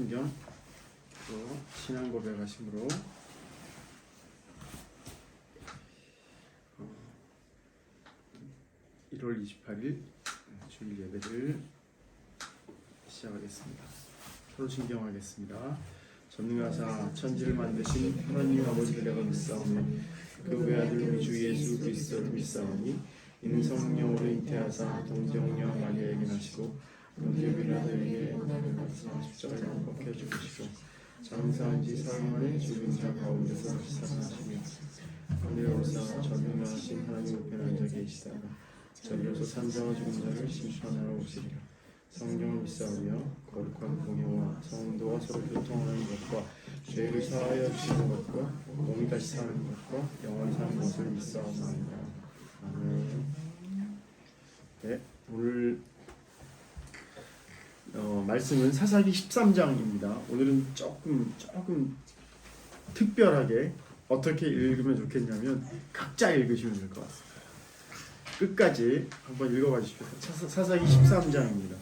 서론신경 또 신앙 고백하심으로 1월 28일 주일 예배를 시작하겠습니다. 서론신경 하겠습니다. 전능하사 천지를 만드신 하나님 아버지를 내가 믿사오며 그 외아들 우리 주 예수 그리스도를 믿사오니 이는 성령으로 잉태하사 동정녀 마리아에게 나시고 본디비라들에게 고난을 받으사 십자가에 못 박혀 죽으시고 장사한 지 사흘 만에 죽은 자 가운데서 살아나시며 하늘에 오르사 전능하신 하나님 우편에 앉아 계시다가 저리로서 산자와 죽은 자를 심판하러 오시리라. 성령을 믿사오며 거룩한 공예와 성도와 서로 교통하는 것과 죄를 사하여 주시는 것과 몸이 다시 사는 것과 영원히 사는 것을 믿사옵나이다. 아멘. 네, 오늘 말씀은 사사기 13장입니다. 오늘은 조금 특별하게 어떻게 읽으면 좋겠냐면 각자 읽으시면 될 것 같습니다. 끝까지 한번 읽어봐 주십시오. 사사기 13장입니다.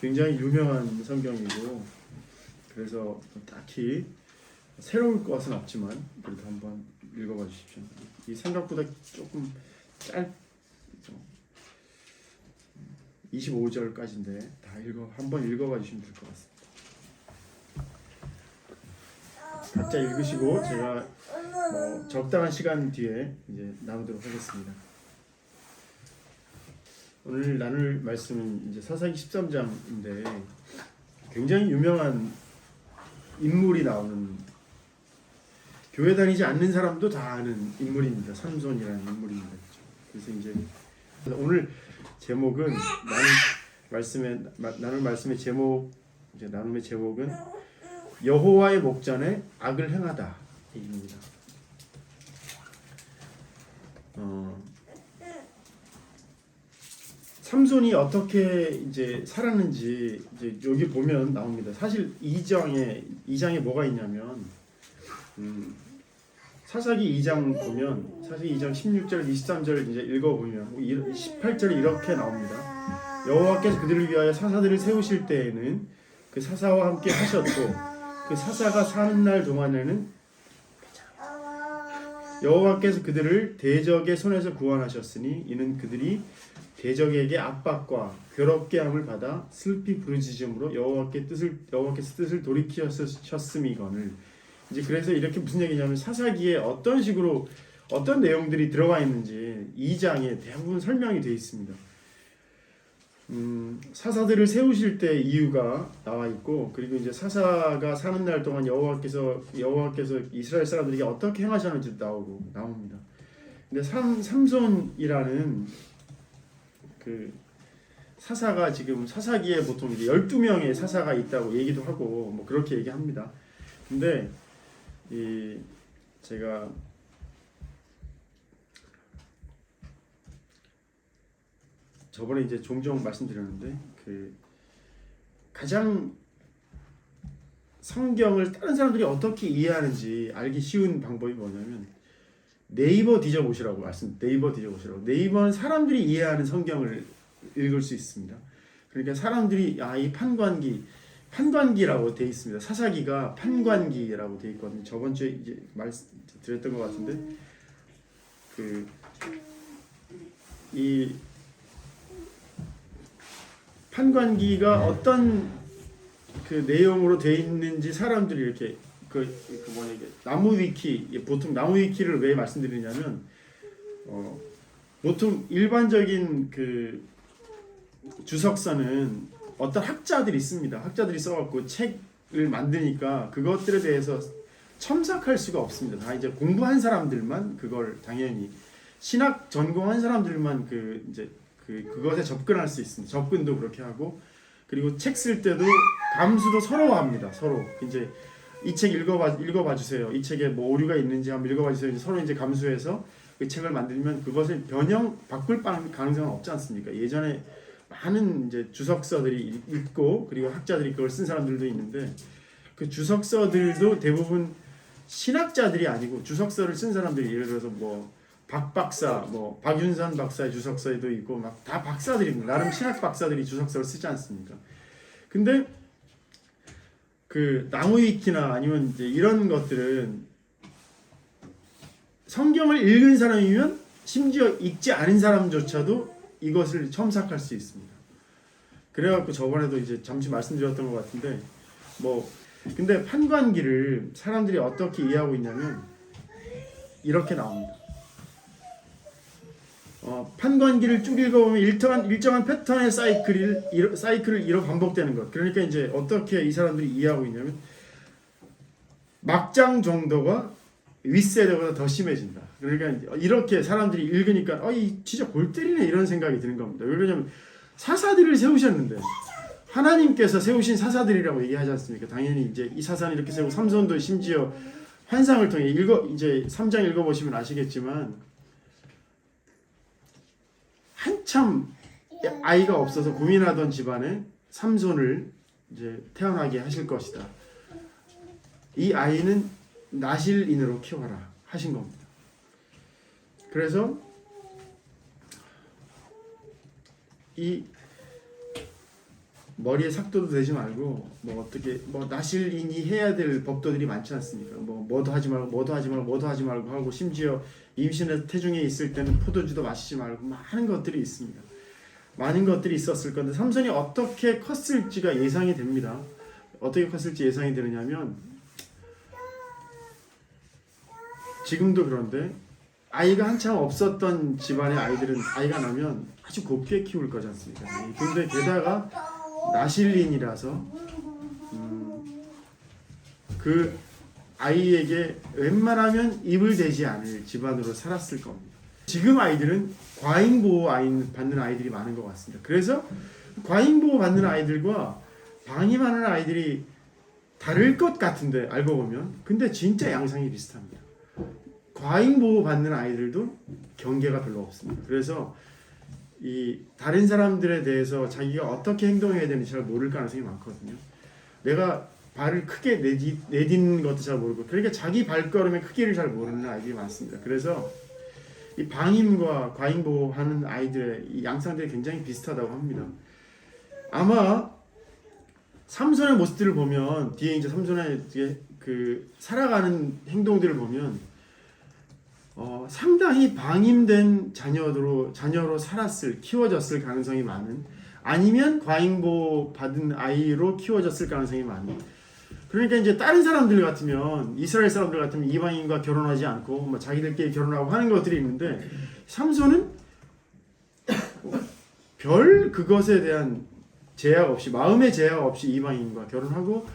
굉장히 유명한 성경이고 그래서 딱히 새로울 것은 없지만 그래도 한번 읽어봐 주십시오. 이 생각보다 조금 짧죠. 25절까지인데 한번 읽어봐 주시면 될 것 같습니다. 각자 읽으시고 제가 적당한 시간 뒤에 이제 나누도록 하겠습니다. 오늘 나눌 말씀은 이제 사사기 13장인데 굉장히 유명한 인물이 나오는, 교회 다니지 않는 사람도 다 아는 인물입니다. 삼손이라는 인물입니다. 그래서 이제 오늘 제목은 나눌 말씀의 제목, 이제 나눔의 제목은 여호와의 목전에 악을 행하다 입니다. 삼손이 어떻게 이제 살았는지 이제 여기 보면 나옵니다. 사실 2장에 뭐가 있냐면 사사기 2장 보면 사사기 2장 16절 23절 이제 읽어보면 18절에 이렇게 나옵니다. 여호와께서 그들을 위하여 사사들을 세우실 때에는 그 사사와 함께 하셨고 그 사사가 사는 날 동안에는 여호와께서 그들을 대적의 손에서 구원하셨으니 이는 그들이 대적에게 압박과 괴롭게 함을 받아 슬피 부르짖음으로 여호와께서 뜻을 돌이키셨음이거늘. 이제 그래서 이렇게 무슨 얘기냐면 사사기에 어떤 식으로 어떤 내용들이 들어가 있는지 2장에 대부분 설명이 되어 있습니다. 사사들을 세우실 때 이유가 나와 있고, 그리고 이제 사사가 사는 날 동안 여호와께서 이스라엘 사람들에게 어떻게 행하셨는지 나옵니다. 근데 삼손이라는 그 사사가 지금 사사기에 보통 이제 12명의 사사가 있다고 얘기도 하고 뭐 그렇게 얘기합니다. 근데 제가 저번에 이제 종종 말씀드렸는데 그 가장 성경을 다른 사람들이 어떻게 이해하는지 알기 쉬운 방법이 뭐냐면 네이버는 네이버는 사람들이 이해하는 성경을 읽을 수 있습니다. 그러니까 사람들이 이 판관기라고 돼 있습니다. 사사기가 판관기라고 돼 있거든요. 저번 주에 이제 말씀드렸던 것 같은데 이 판관기가 어떤 그 내용으로 돼 있는지 사람들이 이렇게 나무 위키, 보통 나무 위키를 왜 말씀드리냐면 보통 일반적인 그 주석서는 어떤 학자들이 있습니다. 학자들이 써갖고 책을 만드니까 그것들에 대해서 첨삭할 수가 없습니다. 다 이제 공부한 사람들만 그걸 당연히 신학 전공한 사람들만 그것에 접근할 수 있습니다. 접근도 그렇게 하고, 그리고 책 쓸 때도 감수도 서로 합니다. 서로 이제 이 책 읽어봐 주세요. 이 책에 뭐 오류가 있는지 한번 읽어봐 주세요. 서로 이제 감수해서 그 책을 만들면 그것을 바꿀 가능성은 없지 않습니까? 예전에 많은 이제 주석서들이 있고 그리고 학자들이 그걸 쓴 사람들도 있는데 그 주석서들도 대부분 신학자들이 아니고 주석서를 쓴 사람들이, 예를 들어서 뭐 박 박사, 뭐 박윤선 박사의 주석서에도 있고 막 다 박사들입니다. 나름 신학 박사들이 주석서를 쓰지 않습니까? 근데 그 나무 위키나 아니면 이제 이런 것들은 성경을 읽은 사람이면 심지어 읽지 않은 사람조차도 이것을 첨삭할 수 있습니다. 그래갖고 저번에도 이제 잠시 말씀드렸던 것 같은데 근데 판관기를 사람들이 어떻게 이해하고 있냐면 이렇게 나옵니다. 판관기를 쭉 읽어보면 일정한 패턴의 사이클을 이렇게 반복되는 것. 그러니까 이제 어떻게 이 사람들이 이해하고 있냐면 막장 정도가 윗세대보다 더 심해진다. 그러니까 이렇게 사람들이 읽으니까 이 진짜 골 때리네 이런 생각이 드는 겁니다. 왜 그러냐면 사사들을 세우셨는데 하나님께서 세우신 사사들이라고 얘기하지 않습니까? 당연히 이제 이 사사는 이렇게 세우고 삼손도 심지어 환상을 통해 이제 3장 읽어보시면 아시겠지만 한참 아이가 없어서 고민하던 집안에 삼손을 이제 태어나게 하실 것이다. 이 아이는 나실인으로 키워라 하신 겁니다. 그래서 이 머리에 삭도도 되지 말고 어떻게 나실인이 해야 될 법도들이 많지 않습니까? 뭐도 하지 말고 하고 심지어 임신해서 태중에 있을 때는 포도주도 마시지 말고 많은 것들이 있습니다. 많은 것들이 있었을 건데 삼손이 어떻게 컸을지가 예상이 됩니다. 어떻게 컸을지 예상이 되느냐면 지금도 그런데 아이가 한참 없었던 집안의 아이들은 아이가 나면 아주 곱게 키울 거지 않습니까? 근데 게다가 나실린이라서 그 아이에게 웬만하면 입을 대지 않을 집안으로 살았을 겁니다. 지금 아이들은 과잉보호 받는 아이들이 많은 것 같습니다. 그래서 과잉보호 받는 아이들과 방임하는 아이들이 다를 것 같은데 알고 보면 근데 진짜 양상이 비슷합니다. 과잉보호 받는 아이들도 경계가 별로 없습니다. 그래서 이 다른 사람들에 대해서 자기가 어떻게 행동해야 되는지 잘 모를 가능성이 많거든요. 내가 발을 크게 내딛는 것도 잘 모르고 그러니까 자기 발걸음의 크기를 잘 모르는 아이들이 많습니다. 그래서 이 방임과 과잉보호하는 아이들의 이 양상들이 굉장히 비슷하다고 합니다. 아마 삼손의 모습들을 보면 뒤에 이제 삼손의 그 살아가는 행동들을 보면 상당히 방임된 자녀로 키워졌을 가능성이 많은 아니면 과잉보호 받은 아이로 키워졌을 가능성이 많은 그러니까 이제 다른 사람들 같으면 이스라엘 사람들 같으면 이방인과 결혼하지 않고 자기들끼리 결혼하고 하는 것들이 있는데 삼손은 별 그것에 대한 제약 없이 마음의 제약 없이 이방인과 결혼하고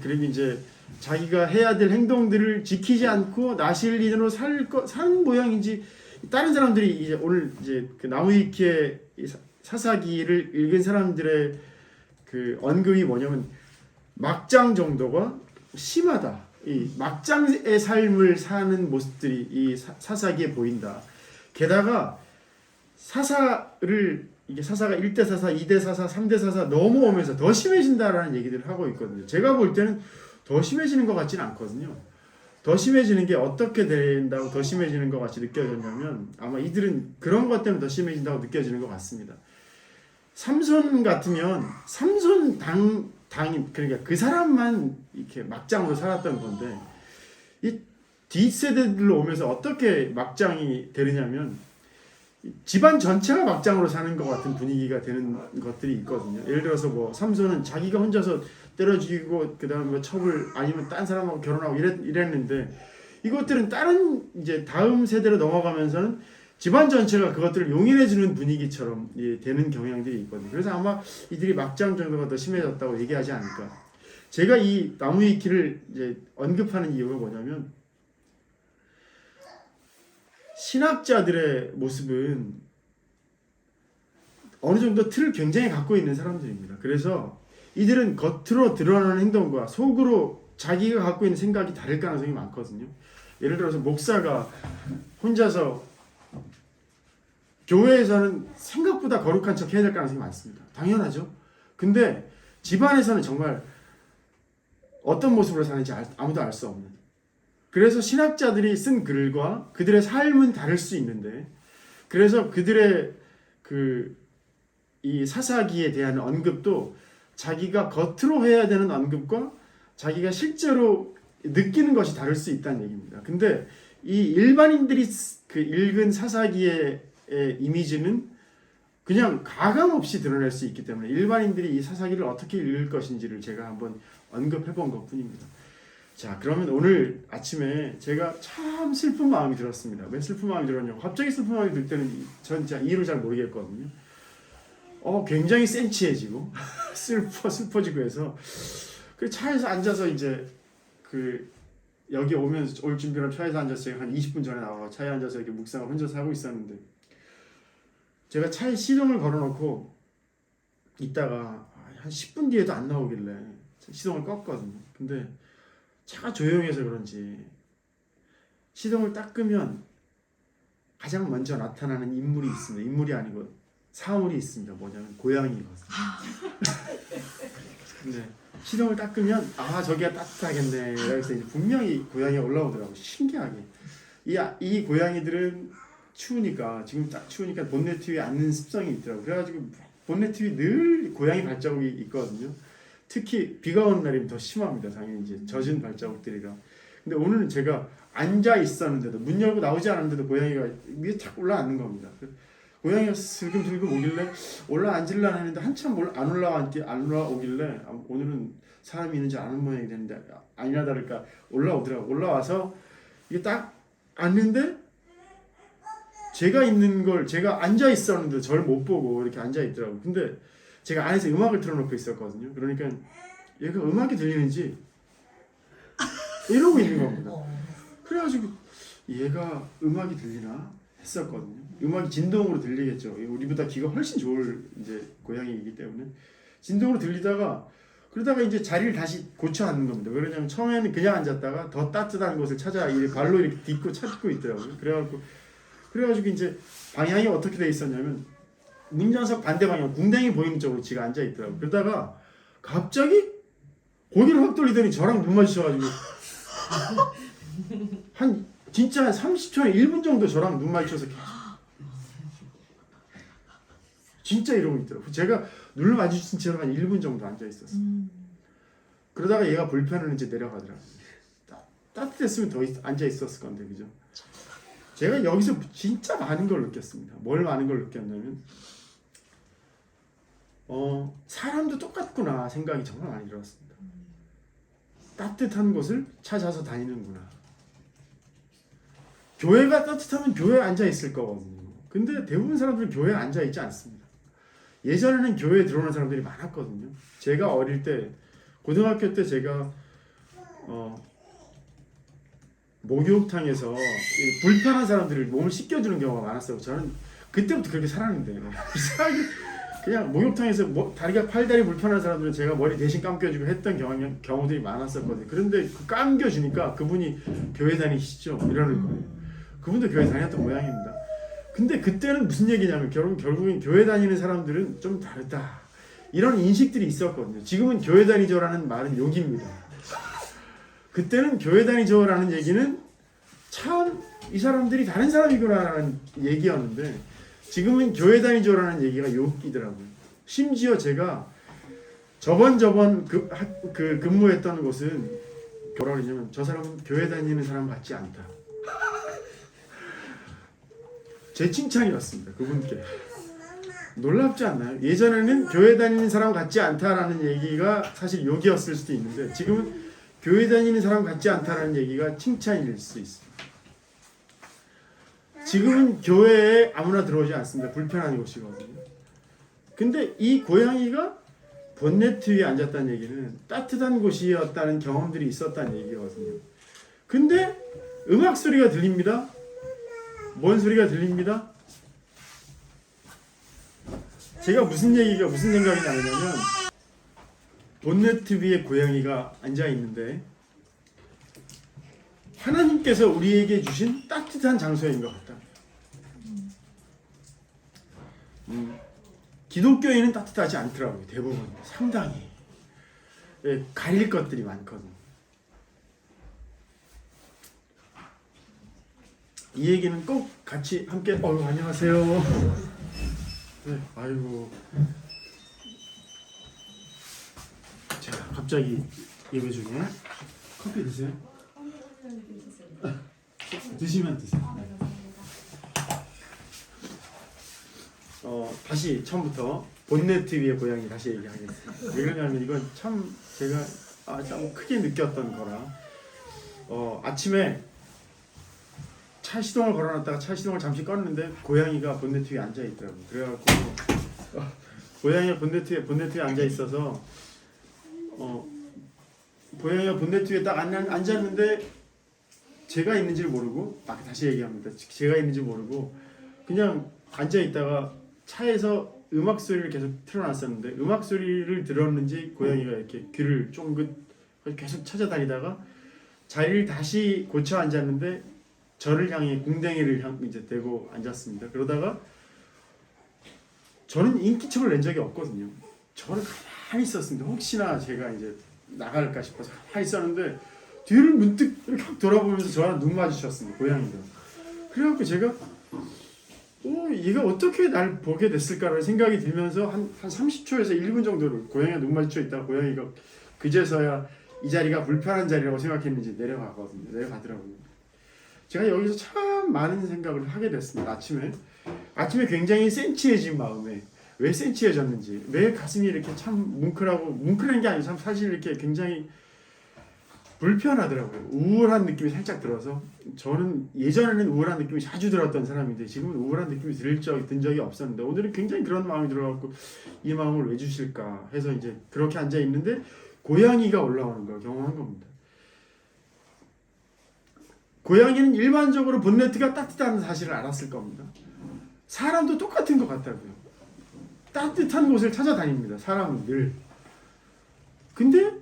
그리고 이제 자기가 해야 될 행동들을 지키지 않고 나실린으로 산 모양인지 다른 사람들이 이제 오늘 이제 그 나무위키의 사사기를 읽은 사람들의 그 언급이 뭐냐면 막장 정도가 심하다. 이 막장의 삶을 사는 모습들이 이 사사기에 보인다. 게다가 이게 사사가 1대 사사, 2대 사사, 3대 사사 넘어오면서 더 심해진다라는 얘기들을 하고 있거든요. 제가 볼 때는 더 심해지는 것 같지는 않거든요. 더 심해지는 게 어떻게 된다고 더 심해지는 것 같이 느껴졌냐면 아마 이들은 그런 것 때문에 더 심해진다고 느껴지는 것 같습니다. 삼손 같으면 삼손 당인 그러니까 그 사람만 이렇게 막장으로 살았던 건데 이 뒷세대들로 오면서 어떻게 막장이 되느냐면 집안 전체가 막장으로 사는 것 같은 분위기가 되는 것들이 있거든요. 예를 들어서 삼손은 자기가 혼자서 때려 죽이고 그다음에 첩을 아니면 딴 사람하고 결혼하고 이랬는데 이것들은 다른 이제 다음 세대로 넘어가면서는 집안 전체가 그것들을 용인해주는 분위기처럼 되는 경향들이 있거든요. 그래서 아마 이들이 막장 정도가 더 심해졌다고 얘기하지 않을까. 제가 이 나무위키를 이제 언급하는 이유가 뭐냐면 신학자들의 모습은 어느 정도 틀을 굉장히 갖고 있는 사람들입니다. 그래서 이들은 겉으로 드러나는 행동과 속으로 자기가 갖고 있는 생각이 다를 가능성이 많거든요. 예를 들어서 목사가 혼자서 교회에서는 생각보다 거룩한 척 해야 될 가능성이 많습니다. 당연하죠. 근데 집안에서는 정말 어떤 모습으로 사는지 아무도 알 수 없는. 그래서 신학자들이 쓴 글과 그들의 삶은 다를 수 있는데 그래서 그들의 이 사사기에 대한 언급도 자기가 겉으로 해야 되는 언급과 자기가 실제로 느끼는 것이 다를 수 있다는 얘기입니다. 근데 이 일반인들이 그 읽은 사사기의 이미지는 그냥 가감 없이 드러낼 수 있기 때문에 일반인들이 이 사사기를 어떻게 읽을 것인지를 제가 한번 언급해 본 것뿐입니다. 자, 그러면 오늘 아침에 제가 참 슬픈 마음이 들었습니다. 왜 슬픈 마음이 들었냐고. 갑자기 슬픈 마음이 들 때는 전 진짜 이유를 잘 모르겠거든요. 굉장히 센치해지고 슬퍼지고 해서 그 차에서 앉아서 이제 그 여기 오면서 올 준비를 차에서 앉아서 제가 한 20분 전에 나와 차에 앉아서 이렇게 묵상을 혼자서 하고 있었는데 제가 차에 시동을 걸어놓고 있다가 한 10분 뒤에도 안 나오길래 시동을 껐거든요. 근데 차가 조용해서 그런지 시동을 딱 끄면 가장 먼저 나타나는 인물이 있습니다. 인물이 아니고 사물이 있습니다. 뭐냐면 고양이거든요. 근데 시동을 딱 끄면 저기가 따뜻하겠네. 그래서 이제 분명히 고양이가 올라오더라고요. 신기하게 이 고양이들은 추우니까 지금 딱 추우니까 본네트 위에 앉는 습성이 있더라고요. 그래가지고 본네트 위에 늘 고양이 발자국이 있거든요. 특히 비가 오는 날이면 더 심합니다. 당연히 이제 젖은 발자국들이라. 근데 오늘은 제가 앉아 있었는데도 문 열고 나오지 않았는데도 고양이가 위에 탁 올라앉는 겁니다. 고양이가 슬금슬금 오길래 올라앉으려고 했는데 한참 안 올라오길래 오늘은 사람이 있는지 아는 모양이 되는데 아니나 다를까 올라오더라고요. 올라와서 이게 딱 앉는데 제가 앉아 있었는데 저를 못 보고 이렇게 앉아 있더라고요. 근데 제가 안에서 음악을 틀어놓고 있었거든요. 그러니까 얘가 음악이 들리는지 이러고 있는 겁니다. 그래가지고 얘가 음악이 들리나 했었거든요. 음악이 진동으로 들리겠죠. 우리보다 귀가 훨씬 좋을 이제 고양이이기 때문에 진동으로 들리다가 그러다가 이제 자리를 다시 고쳐 앉는 겁니다. 왜냐면 처음에는 그냥 앉았다가 더 따뜻한 곳을 찾아 발로 이렇게 딛고 찾고 있더라고요. 그래가지고 이제 방향이 어떻게 돼 있었냐면 운전석 반대 방향 궁뎅이 보이는 쪽으로 지가 앉아 있더라고요. 그러다가 갑자기 고개를 확 돌리더니 저랑 눈 마주쳐가지고 진짜 한 30초에 1분 정도 저랑 눈 마주쳐서 계속 진짜 이러고 있더라고요. 제가 눈을 마주친 채로 한 1분 정도 앉아 있었어요. 그러다가 얘가 불편을 이제 내려가더라고요. 따뜻했으면 더 앉아 있었을 건데, 그죠? 제가 여기서 진짜 많은 걸 느꼈습니다. 뭘 많은 걸 느꼈냐면 사람도 똑같구나 생각이 정말 많이 들었습니다. 따뜻한 곳을 찾아서 다니는구나. 교회가 따뜻하면 교회에 앉아 있을 거거든요. 근데 대부분 사람들은 교회에 앉아 있지 않습니다. 예전에는 교회에 들어오는 사람들이 많았거든요. 제가 어릴 때 고등학교 때 제가 목욕탕에서 불편한 사람들을 몸을 씻겨주는 경우가 많았어요. 저는 그때부터 그렇게 살았는데 그냥 목욕탕에서 다리가 팔다리 불편한 사람들은 제가 머리 대신 감겨주고 했던 경우들이 많았었거든요. 그런데 그 감겨주니까 그분이 교회 다니시죠? 이러는 거예요. 그분도 교회 다녔던 모양입니다. 근데 그때는 무슨 얘기냐면 결국엔 교회 다니는 사람들은 좀 다르다. 이런 인식들이 있었거든요. 지금은 교회 다니죠라는 말은 욕입니다. 그때는 교회 다니죠라는 얘기는 참 이 사람들이 다른 사람이구나라는 얘기였는데 지금은 교회 다니죠라는 얘기가 욕이더라고요. 심지어 제가 저번 근무했던 곳은 뭐라 그러냐면 저 사람은 교회 다니는 사람 같지 않다. 제 칭찬이었습니다. 그분께. 놀랍지 않나요? 예전에는 교회 다니는 사람 같지 않다라는 얘기가 사실 욕이었을 수도 있는데 지금은 교회 다니는 사람 같지 않다라는 얘기가 칭찬일 수 있습니다. 지금은 교회에 아무나 들어오지 않습니다. 불편한 곳이거든요. 근데 이 고양이가 본네트 위에 앉았다는 얘기는 따뜻한 곳이었다는 경험들이 있었다는 얘기거든요. 근데 음악 소리가 들립니다. 뭔 소리가 들립니다? 제가 무슨 생각이 나냐면 본네트 위에 고양이가 앉아 있는데 하나님께서 우리에게 주신 따뜻한 장소인 것 같다. 기독교인은 따뜻하지 않더라고요. 대부분 상당히 갈릴 것들이 많거든요. 이 얘기는 꼭 같이 함께 안녕하세요. 네, 아이고 제가 갑자기 예배 중에 커피 드세요? 드시면 드세요. 네. 다시 처음부터 본네트 위의 고양이 다시 얘기하겠습니다. 왜 그러냐면 이건 참 제가 참 크게 느꼈던 거라. 아침에 차 시동을 걸어놨다가 차 시동을 잠시 껐는데 고양이가 본네트 위에 앉아 있더라고요. 그래갖고 고양이가 본네트 위에 앉아 있어서 고양이가 본네트 위에 딱 앉았는데 제가 있는지를 모르고 다시 얘기합니다. 제가 있는지 모르고 그냥 앉아 있다가 차에서 음악 소리를 계속 틀어놨었는데 음악 소리를 들었는지 고양이가 이렇게 귀를 쫑긋 계속 찾아다니다가 자리를 다시 고쳐 앉았는데 저를 향해 궁뎅이를 이제 대고 앉았습니다. 그러다가 저는 인기척을 낸 적이 없거든요. 저는 가만히 있었습니다. 혹시나 제가 이제 나갈까 싶어서 가만히 있었는데 뒤를 문득 이렇게 돌아보면서 저랑 눈 마주쳤습니다. 고양이가. 그래갖고 제가 얘가 어떻게 날 보게 됐을까라는 생각이 들면서 한 30초에서 1분 정도를 고양이가 눈 마주쳐 있다가 고양이가 그제서야 이 자리가 불편한 자리라고 생각했는지 내려가더라고요. 제가 여기서 참 많은 생각을 하게 됐습니다. 아침에 굉장히 센치해진 마음에 왜 센치해졌는지, 왜 가슴이 이렇게 참 뭉클한 게 아니고 참 사실 이렇게 굉장히 불편하더라고요. 우울한 느낌이 살짝 들어서 저는 예전에는 우울한 느낌이 자주 들었던 사람인데 지금은 우울한 느낌이 든 적이 없었는데 오늘은 굉장히 그런 마음이 들어갖고 이 마음을 왜 주실까 해서 이제 그렇게 앉아 있는데 고양이가 올라오는 걸 경험한 겁니다. 고양이는 일반적으로 본네트가 따뜻한 사실을 알았을 겁니다. 사람도 똑같은 것 같다고요. 따뜻한 곳을 찾아다닙니다. 사람은 늘. 근데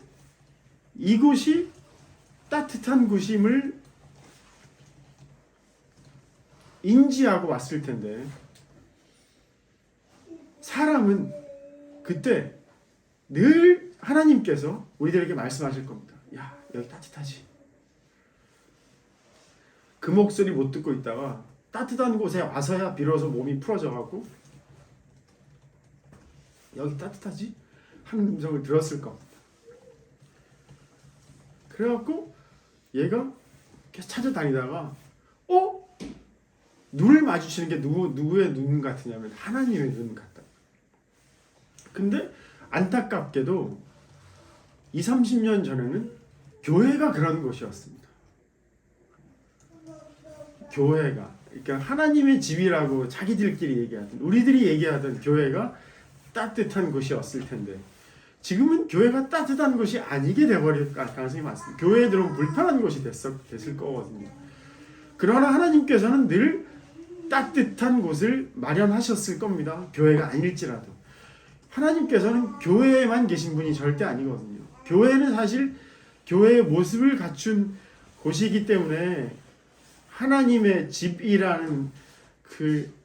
이곳이 따뜻한 곳임을 인지하고 왔을 텐데 사람은 그때 늘 하나님께서 우리들에게 말씀하실 겁니다. 야, 여기 따뜻하지? 그 목소리 못 듣고 있다가 따뜻한 곳에 와서야 비로소 몸이 풀어져가고 여기 따뜻하지? 하는 음성을 들었을 겁니다. 그래갖고 얘가 계속 찾아다니다가 눈을 마주치는 게 누구의 눈 같으냐면 하나님의 눈 같다. 근데 안타깝게도 20-30년 전에는 교회가 그런 곳이었습니다. 교회가 그러니까 하나님의 집이라고 자기들끼리 얘기하던 우리들이 얘기하던 교회가 따뜻한 곳이었을 텐데 지금은 교회가 따뜻한 곳이 아니게 돼버릴 가능성이 많습니다. 교회에 들어오면 불편한 곳이 됐을 거거든요. 그러나 하나님께서는 늘 따뜻한 곳을 마련하셨을 겁니다. 교회가 아닐지라도. 하나님께서는 교회에만 계신 분이 절대 아니거든요. 교회는 사실 교회의 모습을 갖춘 곳이기 때문에 하나님의 집이라는 그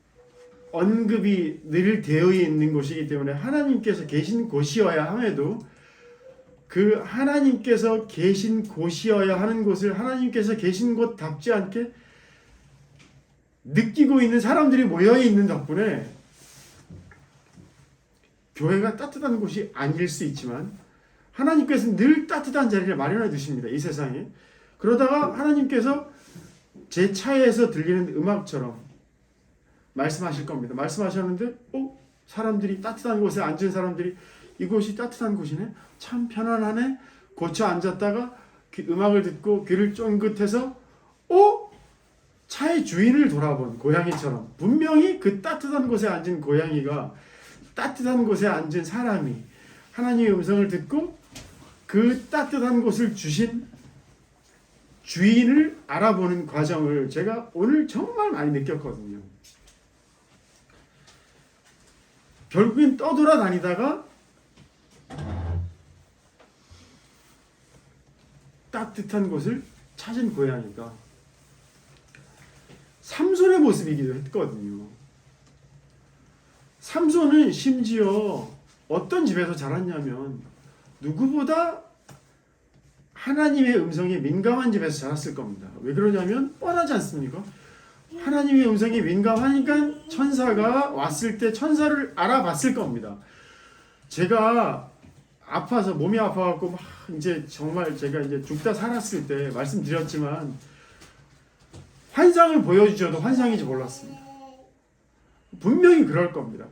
언급이 늘 되어 있는 곳이기 때문에 하나님께서 계신 곳이어야 함에도 그 하나님께서 계신 곳이어야 하는 곳을 하나님께서 계신 곳답지 않게 느끼고 있는 사람들이 모여 있는 덕분에 교회가 따뜻한 곳이 아닐 수 있지만 하나님께서는 늘 따뜻한 자리를 마련해 두십니다. 이 세상에. 그러다가 하나님께서 제 차에서 들리는 음악처럼 말씀하실 겁니다. 말씀하셨는데 사람들이 따뜻한 곳에 앉은 사람들이 이곳이 따뜻한 곳이네? 참 편안하네? 고쳐 앉았다가 음악을 듣고 귀를 쫑긋해서 차의 주인을 돌아본 고양이처럼 분명히 그 따뜻한 곳에 앉은 고양이가 따뜻한 곳에 앉은 사람이 하나님의 음성을 듣고 그 따뜻한 곳을 주신 주인을 알아보는 과정을 제가 오늘 정말 많이 느꼈거든요. 결국엔 떠돌아다니다가 따뜻한 곳을 찾은 고양이가 삼손의 모습이기도 했거든요. 삼손은 심지어 어떤 집에서 자랐냐면 누구보다 하나님의 음성에 민감한 집에서 자랐을 겁니다. 왜 그러냐면 뻔하지 않습니까? 하나님의 음성에 민감하니까 천사가 왔을 때 천사를 알아봤을 겁니다. 제가 아파서 몸이 아파갖고 막 이제 정말 제가 이제 죽다 살았을 때 말씀드렸지만 환상을 보여주셔도 환상인지 몰랐습니다. 분명히 그럴 겁니다.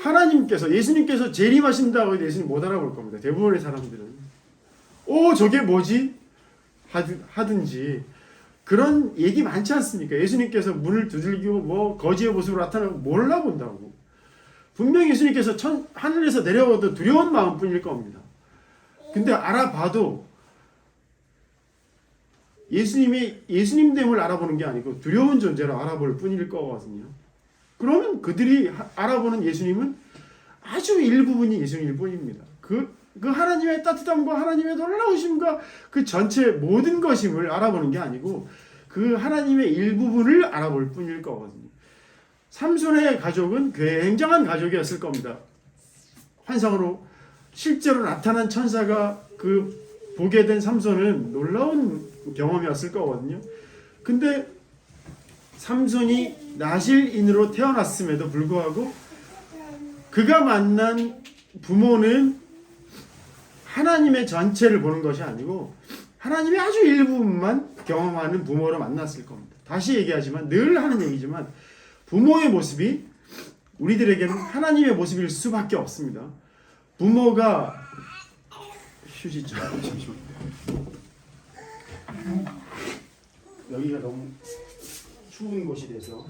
하나님께서 예수님께서 재림하신다고 해도 예수님 못 알아볼 겁니다. 대부분의 사람들은 저게 뭐지? 하든지 그런 얘기 많지 않습니까? 예수님께서 문을 두들기고 뭐 거지의 모습으로 나타나고 몰라본다고. 분명히 예수님께서 하늘에서 내려와도 두려운 마음뿐일 겁니다. 근데 알아봐도 예수님됨을 알아보는 게 아니고 두려운 존재로 알아볼 뿐일 거거든요. 그러면 그들이 알아보는 예수님은 아주 일부분이 예수님일 뿐입니다. 그 하나님의 따뜻함과 하나님의 놀라우심과 그 전체 모든 것임을 알아보는 게 아니고 그 하나님의 일부분을 알아볼 뿐일 거거든요. 삼손의 가족은 굉장한 가족이었을 겁니다. 환상으로 실제로 나타난 천사가 보게 된 삼손은 놀라운 경험이었을 거거든요. 근데 삼손이 나실인으로 태어났음에도 불구하고 그가 만난 부모는 하나님의 전체를 보는 것이 아니고 하나님의 아주 일부분만 경험하는 부모로 만났을 겁니다. 다시 얘기하지만 늘 하는 얘기지만 부모의 모습이 우리들에게는 하나님의 모습일 수밖에 없습니다. 부모가 휴지죠. 여기가 너무 추운 곳이 돼서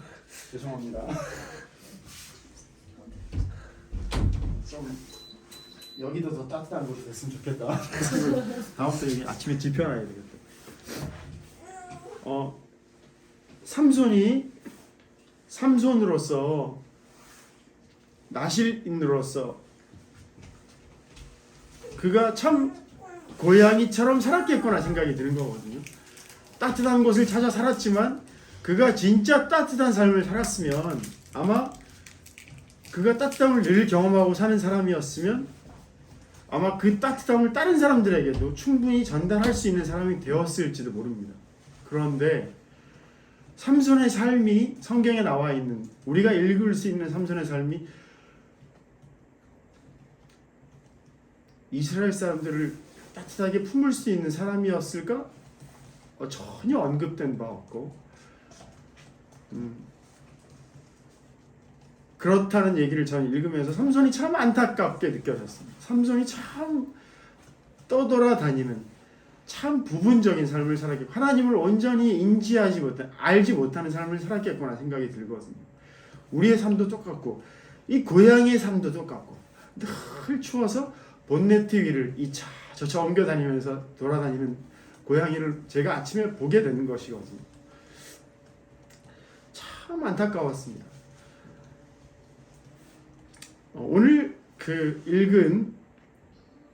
죄송합니다. 좀 여기도 더 따뜻한 곳이 됐으면 좋겠다. 다음부터 여기 아침에 지펴놔야 되겠다. 삼손으로서 나실인으로서 그가 참 고양이처럼 살았겠구나 생각이 드는 거거든요. 따뜻한 곳을 찾아 살았지만 그가 진짜 따뜻한 삶을 살았으면 아마 그가 따뜻함을 늘 경험하고 사는 사람이었으면 아마 그 따뜻함을 다른 사람들에게도 충분히 전달할 수 있는 사람이 되었을지도 모릅니다. 그런데 삼손의 삶이 성경에 나와 있는 우리가 읽을 수 있는 삼손의 삶이 이스라엘 사람들을 따뜻하게 품을 수 있는 사람이었을까? 전혀 언급된 바 없고 그렇다는 얘기를 저는 읽으면서 삼손이 참 안타깝게 느껴졌습니다. 삼손이 참 떠돌아다니는 참 부분적인 삶을 살았겠고 하나님을 온전히 인지하지 못한 알지 못하는 삶을 살았겠구나 생각이 들거든요. 우리의 삶도 똑같고 이 고양이의 삶도 똑같고 늘 추워서 본네트 위를 이 차 저 차 옮겨 다니면서 돌아다니는 고양이를 제가 아침에 보게 되는 것이거든요. 참 안타까웠습니다. 오늘 읽은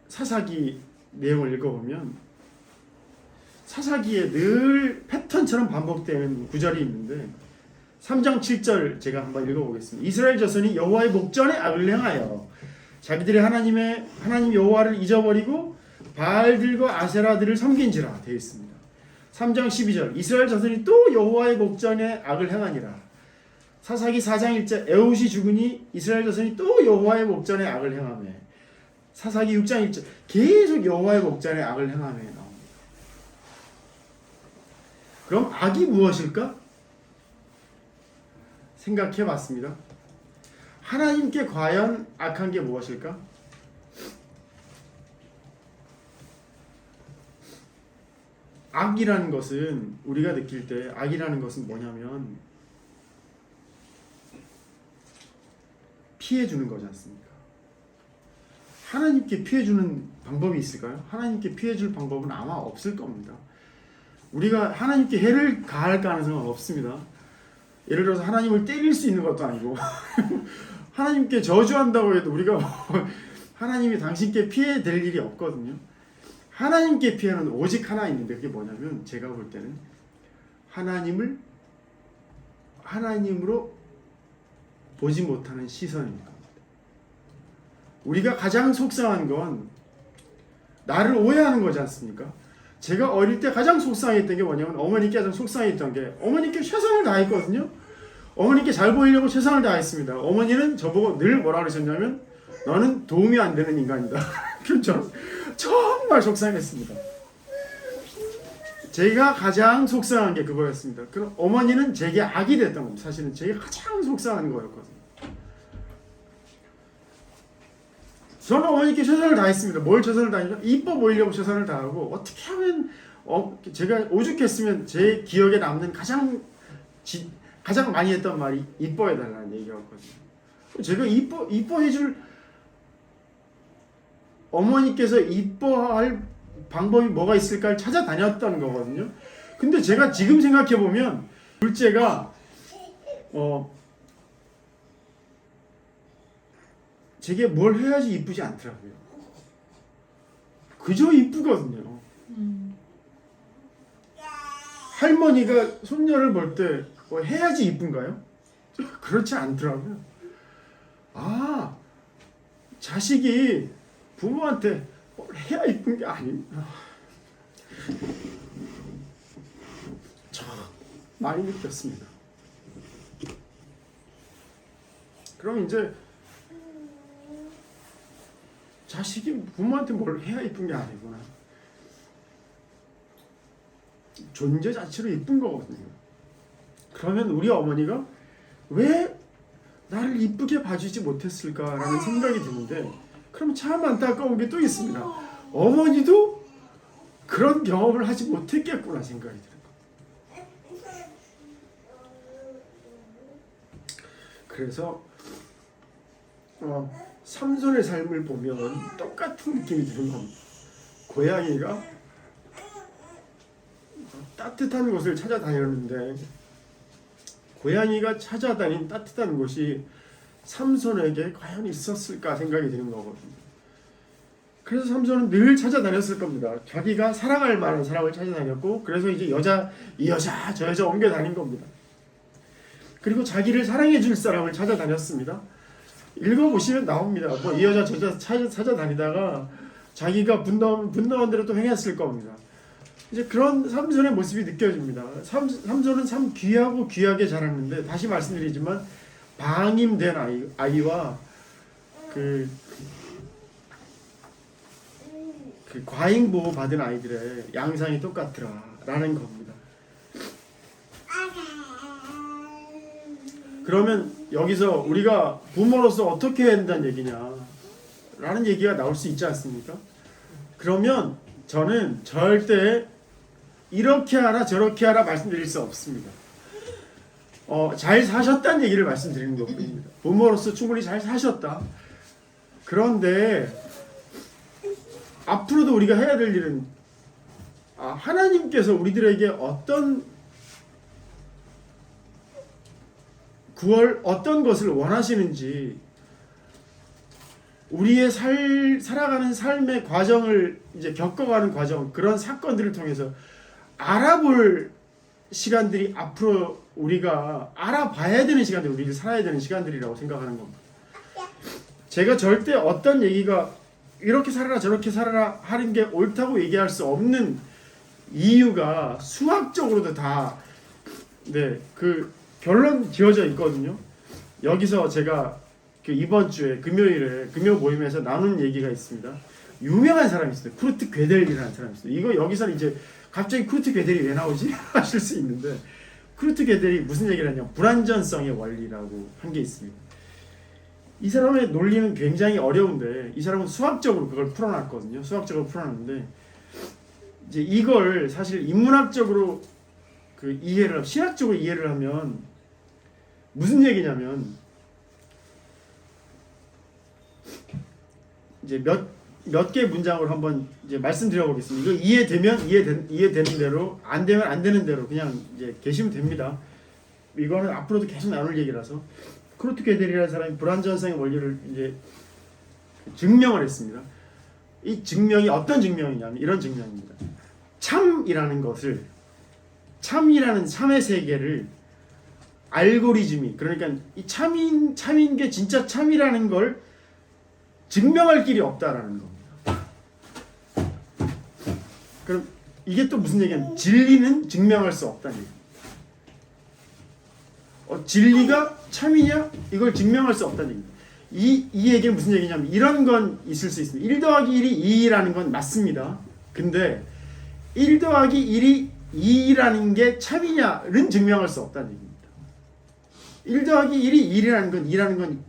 사사기 내용을 읽어보면 사사기에 늘 패턴처럼 반복되는 구절이 있는데 3장 7절 제가 한번 읽어보겠습니다. 이스라엘 자손이 여호와의 목전에 악을 행하여 자기들이 하나님 여호와를 잊어버리고 바알들과 아세라들을 섬긴지라 되어 있습니다. 3장 12절 이스라엘 자손이 또 여호와의 목전에 악을 행하니라. 사사기 4장 1절 에웃이 죽으니 이스라엘 자손이 또 여호와의 목전에 악을 행하며 사사기 6장 1절 계속 여호와의 목전에 악을 행하며 나옵니다. 그럼 악이 무엇일까? 생각해 봤습니다. 하나님께 과연 악한 게 무엇일까? 악이라는 것은 우리가 느낄 때 악이라는 것은 뭐냐면 피해주는 거지 않습니까? 하나님께 피해주는 방법이 있을까요? 하나님께 피해줄 방법은 아마 없을 겁니다. 우리가 하나님께 해를 가할 가능성은 없습니다. 예를 들어서 하나님을 때릴 수 있는 것도 아니고 하나님께 저주한다고 해도 우리가 하나님이 당신께 피해될 일이 없거든요. 하나님께 피해는 오직 하나 있는데 그게 뭐냐면 제가 볼 때는 하나님으로 보지 못하는 시선인 겁니다. 우리가 가장 속상한 건 나를 오해하는 거지 않습니까? 제가 어릴 때 가장 속상했던 게 뭐냐면 어머니께 가장 속상했던 게 어머니께 최선을 다했거든요. 어머니께 잘 보이려고 최선을 다했습니다. 어머니는 저보고 늘 뭐라 그러셨냐면 너는 도움이 안 되는 인간이다. 그렇죠? 정말 속상했습니다. 제가 가장 속상한 게 그거였습니다. 그럼 어머니는 제게 악이 됐던 겁니다. 사실은 제가 가장 속상한 거였거든요. 저는 어머니께 최선을 다했습니다. 뭘 최선을 다했냐? 이뻐 보이려고 최선을 다하고 어떻게 하면 제가 오죽했으면 제 기억에 남는 가장 많이 했던 말이 이뻐해달라는 얘기였거든요. 제가 이뻐해줄 어머니께서 이뻐할 방법이 뭐가 있을까를 찾아다녔던 거거든요. 근데 제가 지금 생각해보면 둘째가 제게 뭘 해야지 이쁘지 않더라고요. 그저 이쁘거든요. 할머니가 손녀를 볼 때 해야지 이쁜가요? 그렇지 않더라고요. 아, 자식이 부모한테 뭘 해야 이쁜 게 아니구나. 참 많이 느꼈습니다. 그럼 이제 자식이 부모한테 뭘 해야 이쁜 게 아니구나. 존재 자체로 이쁜 거거든요. 그러면 우리 어머니가 왜 나를 이쁘게 봐주지 못했을까라는 생각이 드는데, 그럼 참 안타까운 게 또 있습니다. 어머니도 그런 경험을 하지 못했겠구나 생각이 드는 거예요. 그래서 삼손의 삶을 보면 똑같은 느낌이 드는 겁니다. 고양이가 따뜻한 곳을 찾아다녔는데 고양이가 찾아다닌 따뜻한 곳이 삼손에게 과연 있었을까 생각이 드는 거거든요. 그래서 삼손은 늘 찾아다녔을 겁니다. 자기가 사랑할 만한 사람을 찾아다녔고, 그래서 이제 이 여자 저 여자 옮겨 다닌 겁니다. 그리고 자기를 사랑해 줄 사람을 찾아다녔습니다. 읽어보시면 나옵니다. 이 여자 저 여자 찾아다니다가 자기가 분노한 대로 또 행했을 겁니다. 이제 그런 삼손의 모습이 느껴집니다. 삼손은 참 귀하고 귀하게 자랐는데, 다시 말씀드리지만 방임된 아이와 그 과잉 보호 받은 아이들의 양상이 똑같더라라는 겁니다. 그러면 여기서 우리가 부모로서 어떻게 해야 된다는 얘기냐라는 얘기가 나올 수 있지 않습니까? 그러면 저는 절대 이렇게 하라 저렇게 하라 말씀드릴 수 없습니다. 잘 사셨다는 얘기를 말씀드리는 것뿐입니다. 부모로서 충분히 잘 사셨다. 그런데 앞으로도 우리가 해야 될 일은 하나님께서 우리들에게 어떤 것을 원하시는지, 우리의 살아가는 삶의 과정을 이제 겪어가는 과정, 그런 사건들을 통해서 알아볼 시간들이 앞으로 우리가 알아봐야 되는 시간들, 우리가 살아야 되는 시간들이라고 생각하는 겁니다. 제가 절대 어떤 얘기가 이렇게 살아라 저렇게 살아라 하는 게 옳다고 얘기할 수 없는 이유가 수학적으로도 다 그 결론 지어져 있거든요. 여기서 제가 이번 주에 금요일에 금요 모임에서 나눈 얘기가 있습니다. 유명한 사람이 있어요. 쿠르트 괴델이라는 사람이 있어요. 이거 여기서 이제 갑자기 쿠르트 괴델이 왜 나오지? 하실 수 있는데, 쿠르트 괴델이 무슨 얘기를 하냐면 불완전성의 원리라고 한 게 있습니다. 이 사람의 논리는 굉장히 어려운데 이 사람은 수학적으로 그걸 풀어놨거든요. 수학적으로 풀어놨는데, 이제 이걸 사실 인문학적으로 신학적으로 이해를 하면 무슨 얘기냐면, 이제 몇 개 문장으로 한번 이제 말씀드려 보겠습니다. 이거 이해되면 이해되는 대로, 안 되면 안 되는 대로 그냥 이제 계시면 됩니다. 이거는 앞으로도 계속 나눌 얘기라서. 쿠르트 괴델이라는 사람이 불완전성의 원리를 이제 증명을 했습니다. 이 증명이 어떤 증명이냐면 이런 증명입니다. 참이라는 참의 세계를 알고리즘이, 그러니까 이 참인 게 진짜 참이라는 걸 증명할 길이 없다라는 겁니다. 그럼 이게 또 무슨 얘기냐면 진리는 증명할 수 없다는 얘기입니다. 진리가 참이냐? 이걸 증명할 수 없다는 얘기입니다. 이 얘기는 무슨 얘기냐면 이런 건 있을 수 있습니다. 1 더하기 1이 2라는 건 맞습니다. 근데 1 더하기 1이 2라는 게 참이냐는 증명할 수 없다는 얘기입니다. 1 더하기 1이 1이라는 건 2라는 건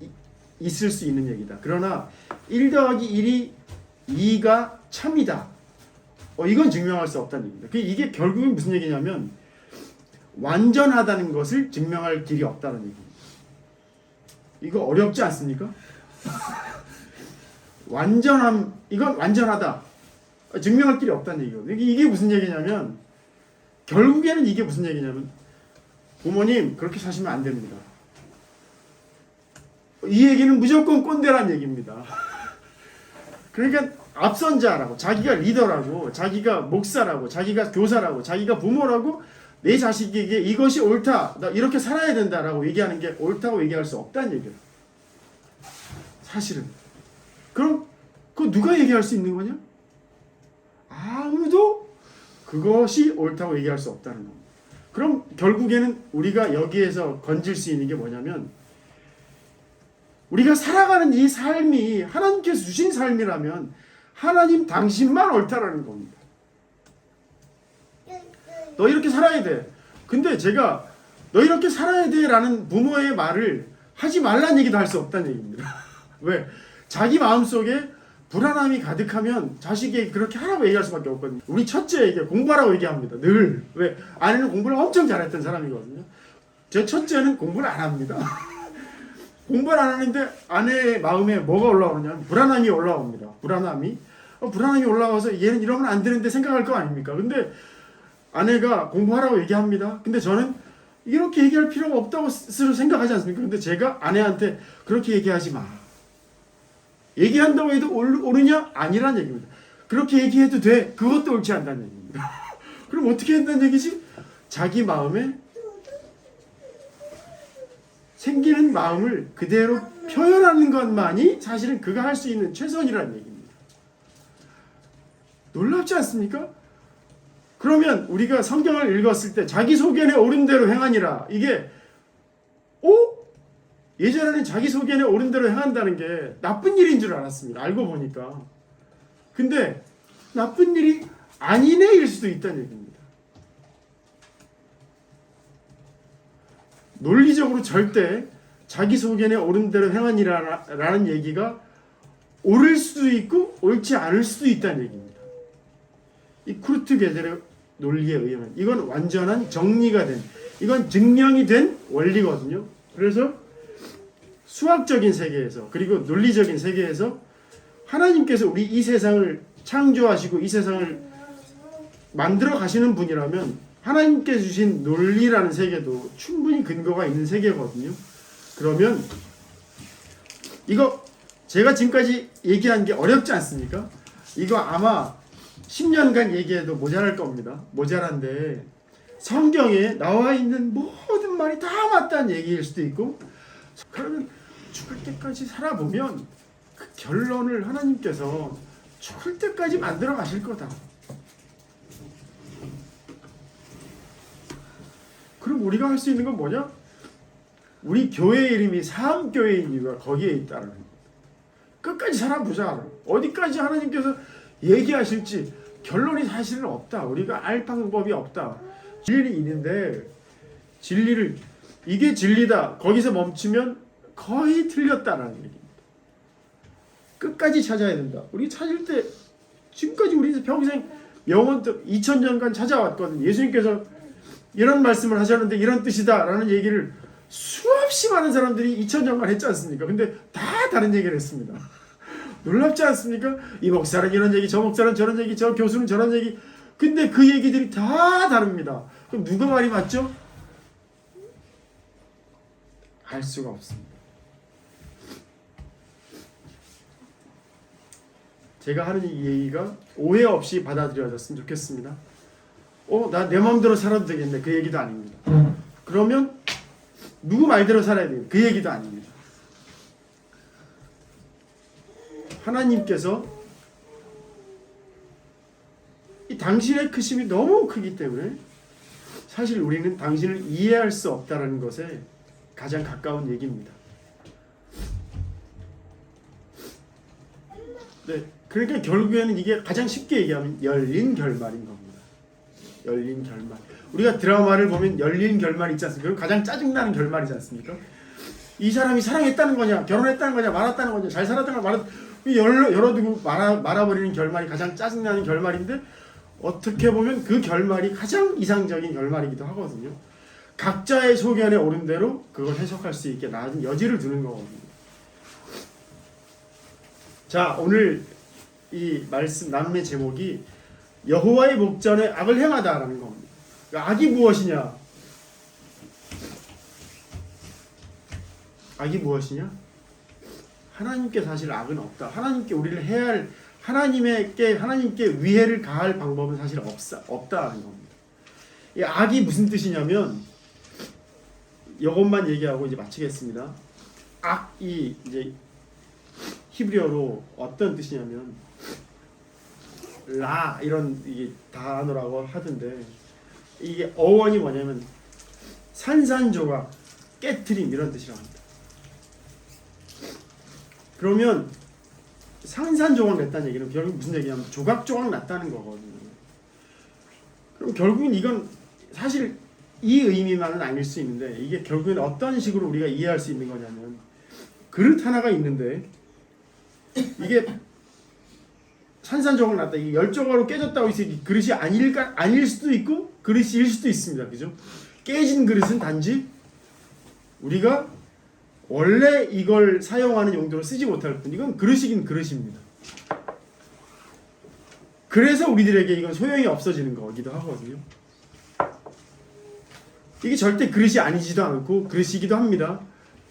있을 수 있는 얘기다. 그러나 1 더하기 1이 2가 참이다. 이건 증명할 수 없다는 얘기입니다. 이게 결국은 무슨 얘기냐면 완전하다는 것을 증명할 길이 없다는 얘기입니다. 이거 어렵지 않습니까? 이건 완전하다. 증명할 길이 없다는 얘기거든요. 이게 무슨 얘기냐면 결국에는 이게 무슨 얘기냐면 부모님 그렇게 사시면 안 됩니다. 이 얘기는 무조건 꼰대란 얘기입니다. 그러니까 앞선 자라고, 자기가 리더라고, 자기가 목사라고, 자기가 교사라고, 자기가 부모라고 내 자식에게 이것이 옳다, 나 이렇게 살아야 된다라고 얘기하는 게 옳다고 얘기할 수 없다는 얘기예요. 사실은. 그럼 그거 누가 얘기할 수 있는 거냐? 아무도 그것이 옳다고 얘기할 수 없다는 겁니다. 그럼 결국에는 우리가 여기에서 건질 수 있는 게 뭐냐면 우리가 살아가는 이 삶이 하나님께서 주신 삶이라면 하나님 당신만 옳다라는 겁니다. 너 이렇게 살아야 돼. 근데 제가 너 이렇게 살아야 돼 라는 부모의 말을 하지 말라는 얘기도 할 수 없다는 얘기입니다. 왜? 자기 마음속에 불안함이 가득하면 자식에게 그렇게 하라고 얘기할 수밖에 없거든요. 우리 첫째에게 공부하라고 얘기합니다. 늘. 왜? 아내는 공부를 엄청 잘했던 사람이거든요. 제 첫째는 공부를 안 합니다. 공부를 안 하는데 아내의 마음에 뭐가 올라오냐면 불안함이 올라옵니다. 불안함이 올라와서 얘는 이러면 안 되는데 생각할 거 아닙니까? 근데 아내가 공부하라고 얘기합니다. 근데 저는 이렇게 얘기할 필요가 없다고 스스로 생각하지 않습니까? 근데 제가 아내한테 그렇게 얘기하지 마. 얘기한다고 해도 옳으냐? 아니란 얘기입니다. 그렇게 얘기해도 돼. 그것도 옳지 않다는 얘기입니다. 그럼 어떻게 한다는 얘기지? 자기 마음에 생기는 마음을 그대로 표현하는 것만이 사실은 그가 할 수 있는 최선이라는 얘기입니다. 놀랍지 않습니까? 그러면 우리가 성경을 읽었을 때 자기 소견에 옳은 대로 행하니라. 이게 예전에는 자기 소견에 옳은 대로 행한다는 게 나쁜 일인 줄 알았습니다. 알고 보니까. 근데 나쁜 일이 아닌 애일 수도 있다는 얘기입니다. 논리적으로 절대 자기 소견에 옳은 대로 행하니라라는 얘기가 옳을 수도 있고 옳지 않을 수도 있다는 얘기입니다. 이 쿠르트 게델의 논리에 의하면 이건 완전한 정리가 된, 이건 증명이 된 원리거든요. 그래서 수학적인 세계에서 그리고 논리적인 세계에서 하나님께서 우리 이 세상을 창조하시고 이 세상을 만들어 가시는 분이라면 하나님께서 주신 논리라는 세계도 충분히 근거가 있는 세계거든요. 그러면 이거 제가 지금까지 얘기한 게 어렵지 않습니까? 이거 아마 10년간 얘기해도 모자랄 겁니다. 모자란데 성경에 나와 있는 모든 말이 다 맞다는 얘기일 수도 있고, 그러면 죽을 때까지 살아보면 그 결론을 하나님께서 죽을 때까지 만들어 가실 거다. 그럼 우리가 할 수 있는 건 뭐냐? 우리 교회 이름이 사암교회인 이유가 거기에 있다는 겁니다. 끝까지 살아보자. 어디까지 하나님께서 얘기하실지 결론이 사실은 없다. 우리가 알 방법이 없다. 진리는 있는데 진리를 이게 진리다. 거기서 멈추면 거의 틀렸다라는 얘기입니다. 끝까지 찾아야 된다. 우리 찾을 때 지금까지 우리 평생 영원토록 2000년간 찾아왔거든요. 예수님께서 이런 말씀을 하셨는데 이런 뜻이다라는 얘기를 수없이 많은 사람들이 2000년간 했지 않습니까? 근데 다 다른 얘기를 했습니다. 놀랍지 않습니까? 이 목사는 이런 얘기, 저 목사는 저런 얘기, 저 교수는 저런 얘기. 근데 그 얘기들이 다 다릅니다. 그럼 누가 말이 맞죠? 알 수가 없습니다. 제가 하는 이 얘기가 오해 없이 받아들여졌으면 좋겠습니다. 나 내 마음대로 살아도 되겠네. 그 얘기도 아닙니다. 그러면 누구 말대로 살아야 돼요? 그 얘기도 아닙니다. 하나님께서 이 당신의 크심이 너무 크기 때문에 사실 우리는 당신을 이해할 수 없다는 것에 가장 가까운 얘기입니다. 네, 그러니까 결국에는 이게 가장 쉽게 얘기하면 열린 결말인 겁니다. 열린 결말. 우리가 드라마를 보면 열린 결말 있지 않습니까? 그럼 가장 짜증나는 결말이지 않습니까? 이 사람이 사랑했다는 거냐, 결혼했다는 거냐, 말았다는 거냐, 잘 살았다는 거냐, 열어두고 말아버리는 결말이 가장 짜증나는 결말인데, 어떻게 보면 그 결말이 가장 이상적인 결말이기도 하거든요. 각자의 소견에 오른 대로 그걸 해석할 수 있게 나은 여지를 두는 거거든요. 자, 오늘 이 말씀 나눔의 제목이 여호와의 목전에 악을 행하다라는 겁니다. 그러니까 악이 무엇이냐? 악이 무엇이냐? 하나님께 사실 악은 없다. 하나님께 우리를 해야 할 하나님께 위해를 가할 방법은 사실 없다는 겁니다. 이 악이 무슨 뜻이냐면 이것만 얘기하고 이제 마치겠습니다. 악이 이제 히브리어로 어떤 뜻이냐면 라 이런 이게 단어라고 하던데 이게 어원이 뭐냐면 산산조각, 깨트림 이런 뜻이라고 합니다. 그러면 산산조각 냈다는 얘기는 결국 무슨 얘기냐면 조각조각 났다는 거거든요. 그럼 결국은 이건 사실 이 의미만은 아닐 수 있는데 이게 결국엔 어떤 식으로 우리가 이해할 수 있는 거냐면 그릇 하나가 있는데 이게 산산조각 났다. 이게 10조각으로 깨졌다고 해서 그릇이 아닐 수도 있고 그릇일 수도 있습니다. 그죠? 깨진 그릇은 단지 우리가 원래 이걸 사용하는 용도로 쓰지 못할 뿐 이건 그릇이긴 그릇입니다. 그래서 우리들에게 이건 소용이 없어지는 거기도 하거든요. 이게 절대 그릇이 아니지도 않고 그릇이기도 합니다.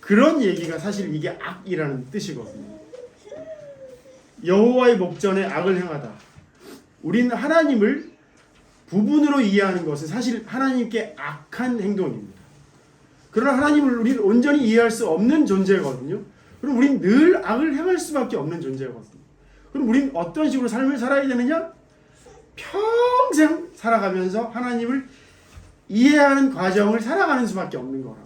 그런 얘기가 사실 이게 악이라는 뜻이거든요. 여호와의 목전에 악을 행하다. 우리는 하나님을 부분으로 이해하는 것은 사실 하나님께 악한 행동입니다. 그러나 하나님을 우리는 온전히 이해할 수 없는 존재거든요. 그럼 우리는 늘 악을 행할 수밖에 없는 존재거든요. 그럼 우리는 어떤 식으로 삶을 살아야 되느냐? 평생 살아가면서 하나님을 이해하는 과정을 살아가는 수밖에 없는 거라.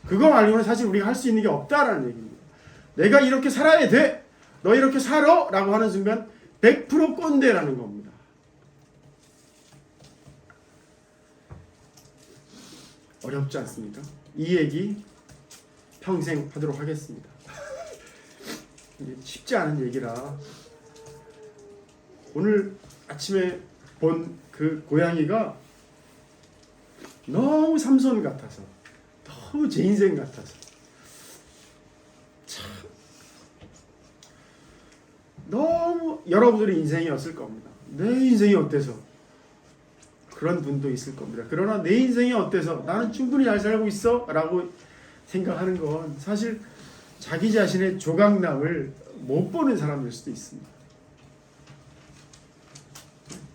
그거 말고는 사실 우리가 할 수 있는 게 없다라는 얘기입니다. 내가 이렇게 살아야 돼! 너 이렇게 살아! 라고 하는 순간 100% 꼰대라는 겁니다. 어렵지 않습니까? 이 얘기 평생 하도록 하겠습니다. 쉽지 않은 얘기라 오늘 아침에 본 그 고양이가 너무 삼손 같아서 너무 제 인생 같아서 참 너무 여러분들의 인생이었을 겁니다. 내 인생이 어때서 그런 분도 있을 겁니다. 그러나 내 인생이 어때서 나는 충분히 잘 살고 있어 라고 생각하는 건 사실 자기 자신의 조각남을 못 보는 사람일 수도 있습니다.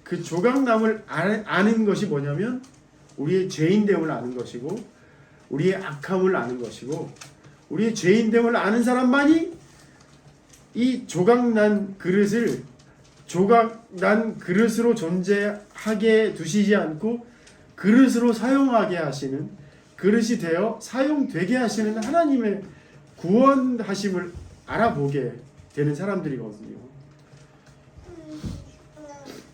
그 조각남을 아는 것이 뭐냐면 우리의 죄인됨을 아는 것이고 우리의 악함을 아는 것이고 우리의 죄인됨을 아는 사람만이 이 조각난 그릇으로 존재하게 두시지 않고 그릇으로 사용하게 하시는 그릇이 되어 사용되게 하시는 하나님의 구원하심을 알아보게 되는 사람들이거든요.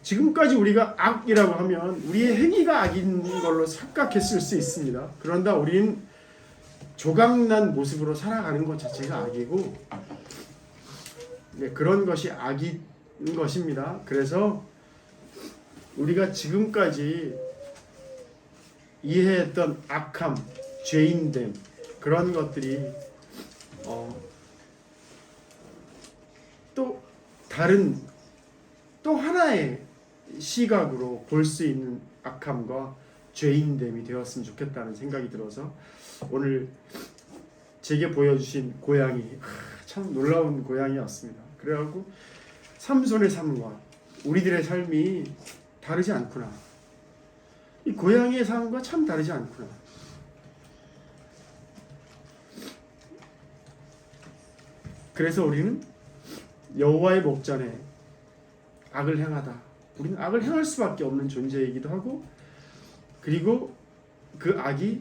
지금까지 우리가 악이라고 하면 우리의 행위가 악인 걸로 착각했을 수 있습니다. 그런다 우리는 조각난 모습으로 살아가는 것 자체가 악이고 그런 것이 악인 것입니다. 그래서 우리가 지금까지 이해했던 악함, 죄인됨 그런 것들이 또 다른 또 하나의 시각으로 볼 수 있는 악함과 죄인됨이 되었으면 좋겠다는 생각이 들어서 오늘 제게 보여주신 고양이 참 놀라운 고양이였습니다. 그래갖고 삼손의 삶과 우리들의 삶이 다르지 않구나. 이 고양이의 삶과 참 다르지 않구나. 그래서 우리는 여호와의 목전에 악을 행하다. 우리는 악을 행할 수밖에 없는 존재이기도 하고 그리고 그 악이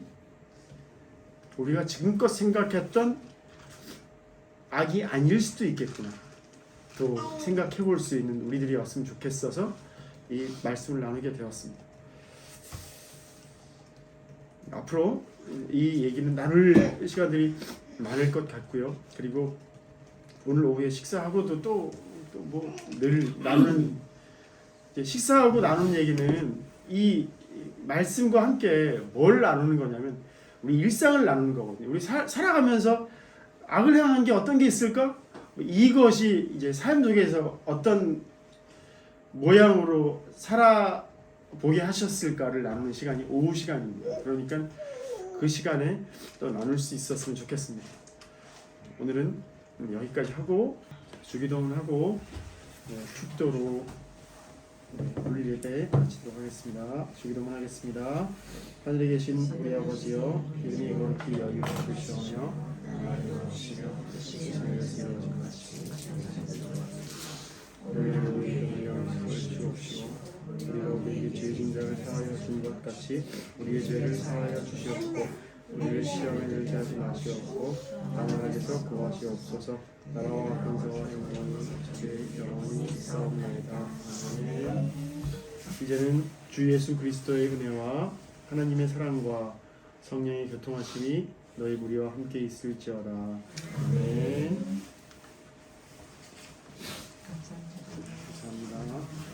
우리가 지금껏 생각했던 악이 아닐 수도 있겠구나. 또 생각해 볼 수 있는 우리들이었으면 좋겠어서 이 말씀을 나누게 되었습니다. 앞으로 이 얘기는 나눌 시간들이 많을 것 같고요. 그리고 오늘 오후에 식사하고도 또 뭐 늘 나누는 식사하고 나누는 얘기는 이 말씀과 함께 뭘 나누는 거냐면 우리 일상을 나누는 거거든요. 우리 살아가면서 악을 행한 게 어떤 게 있을까? 이것이 이제 삶 속에서 어떤 모양으로 살아보게 하셨을까를 나누는 시간이 오후 시간입니다. 그러니까 그 시간에 또 나눌 수 있었으면 좋겠습니다. 오늘은 여기까지 하고 주기도문 하고 축도로 물릴 예배 마치도록 하겠습니다. 주기도문 하겠습니다. 하늘에 계신 우리 아버지여, 이름이 거룩히 여기시오며 우리가 우리에게 죄 진 자를 사하여 준 것 같이 우리의 죄를 사하여 주시옵고 우리를 시험에 들게 하지 마시옵고 다만 악에서 구하시옵소서. 나라와 권세와 영광이 주의 영원히 있사옵나이다. 아멘. 이제는 주 예수 그리스도의 은혜와 하나님의 사랑과 성령의 교통하심이 너희 무리와 함께 있을지어다. 아멘.